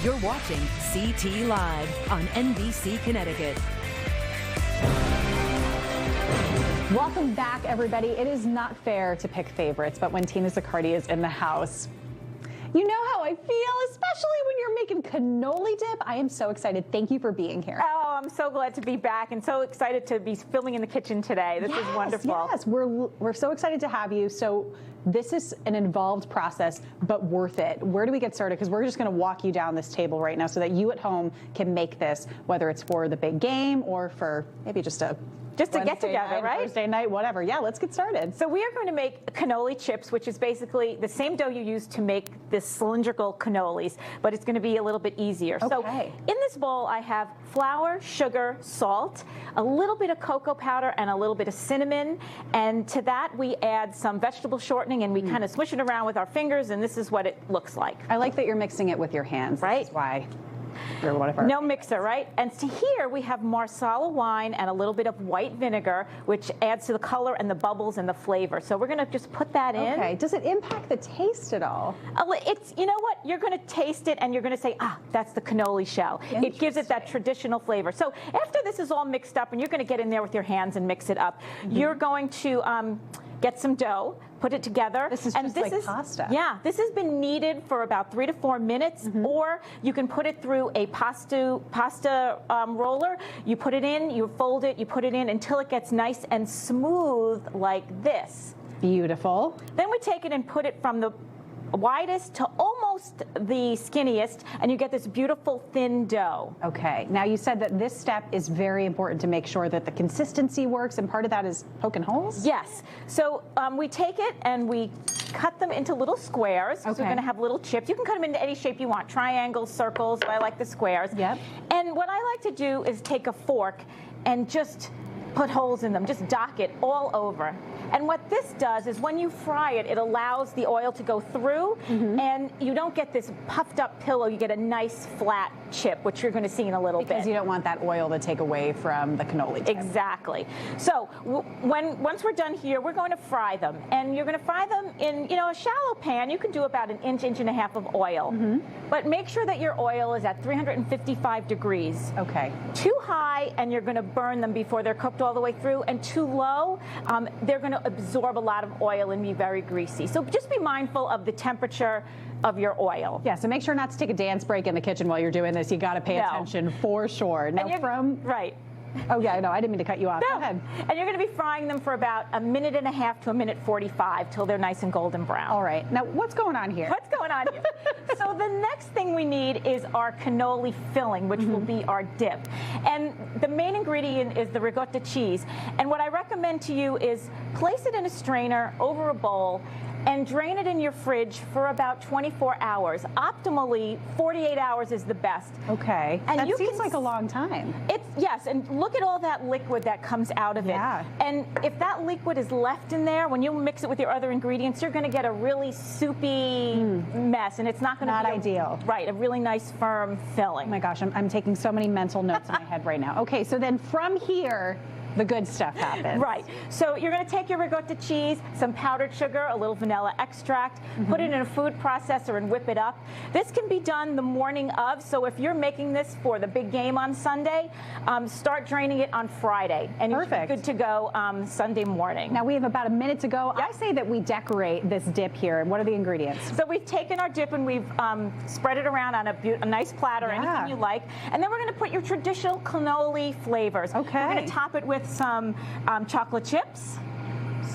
You're watching CT Live on NBC Connecticut. Welcome back, everybody. It is not fair to pick favorites, but when Tina Zaccardi is in the house, you know how I feel, especially when you're making cannoli dip. I am so excited. Thank you for being here. Oh, I'm so glad to be back and so excited to be filming in the kitchen today. This is wonderful. Yes, we're so excited to have you. So this is an involved process, but worth it. Where do we get started? Because we're just going to walk you down this table right now so that you at home can make this, whether it's for the big game or for maybe just a get together, right? Thursday night, whatever. Yeah, let's get started. So we are going to make cannoli chips, which is basically the same dough you use to make this cylindrical cannolis, but it's going to be a little bit easier. Okay. So in this bowl, I have flour, sugar, salt, a little bit of cocoa powder, and a little bit of cinnamon. And to that, we add some vegetable shortening, and we kind of swish it around with our fingers, and this is what it looks like. I like that you're mixing it with your hands. Right. This is why. Or whatever. No mixer, right? And to here we have Marsala wine and a little bit of white vinegar, which adds to the color and the bubbles and the flavor. So we're going to just put that in. Okay. Does it impact the taste at all? It's, you know what? You're going to taste it and you're going to say, ah, that's the cannoli shell. It gives it that traditional flavor. So after this is all mixed up and you're going to get in there with your hands and mix it up, you're going to get some dough, put it together. This is just like pasta. Yeah, this has been kneaded for about 3 to 4 minutes, or you can put it through a pasta roller. You put it in, you fold it, you put it in until it gets nice and smooth like this. Beautiful. Then we take it and put it from the widest to almost the skinniest, and you get this beautiful thin dough. Okay. Now you said that this step is very important to make sure that the consistency works, and part of that is poking holes? Yes. So we take it and we cut them into little squares. Okay. So we're going to have little chips. You can cut them into any shape you want, triangles, circles, but I like the squares. Yep. And what I like to do is take a fork and just put holes in them, just dock it all over. And what this does is when you fry it, it allows the oil to go through, and you don't get this puffed up pillow. You get a nice flat chip, which you're going to see in a little bit. Because you don't want that oil to take away from the cannoli dip. Exactly. So once we're done here, we're going to fry them. And you're going to fry them in, a shallow pan. You can do about an inch and a half of oil. But make sure that your oil is at 355 degrees. Okay. Too high, and you're going to burn them before they're cooked all the way through. And too low, they're going to absorb a lot of oil and be very greasy. So just be mindful of the temperature of your oil. Yeah, so make sure not to take a dance break in the kitchen while you're doing this. You got to pay attention for sure. Now right. Oh yeah, no, I didn't mean to cut you off. No. Go ahead. And you're going to be frying them for about 1.5 minutes to 1:45 till they're nice and golden brown. All right. Now, what's going on here? What's going on here? So the next thing we need is our cannoli filling, which will be our dip. And the main ingredient is the ricotta cheese. And what I recommend to you is place it in a strainer over a bowl and drain it in your fridge for about 24 hours. Optimally, 48 hours is the best. Okay. And that seems like a long time. Yes, and look at all that liquid that comes out of it. And if that liquid is left in there, when you mix it with your other ingredients, you're going to get a really soupy mess, and it's not going to be ideal. Right, a really nice firm filling. Oh my gosh, I'm taking so many mental notes in my head right now. Okay, so then from here, the good stuff happens. Right. So you're going to take your ricotta cheese, some powdered sugar, a little vanilla extract, put it in a food processor and whip it up. This can be done the morning of, so if you're making this for the big game on Sunday, start draining it on Friday. And you're good to go Sunday morning. Now we have about 1 minute to go. I say that we decorate this dip here. What are the ingredients? So we've taken our dip and we've spread it around on a nice platter, anything you like. And then we're going to put your traditional cannoli flavors. Okay. We're going to top it with some chocolate chips.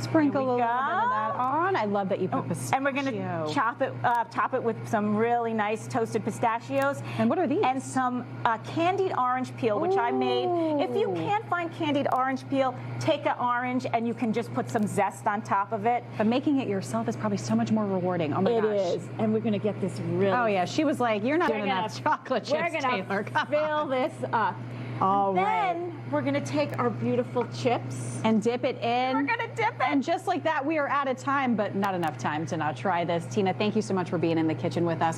Sprinkle a little bit of that on. I love that you put pistachio. And we're going to top it with some really nice toasted pistachios. And what are these? And some candied orange peel, which I made. If you can't find candied orange peel, take an orange and you can just put some zest on top of it. But making it yourself is probably so much more rewarding. Oh my gosh. It is. And we're going to get this really... Oh yeah, she was like, you're not doing enough chocolate chips, Taylor. We're going to fill this up. Then we're going to take our beautiful chips and dip it in. We're going to dip it. And just like that, we are out of time, but not enough time to not try this. Tina, thank you so much for being in the kitchen with us.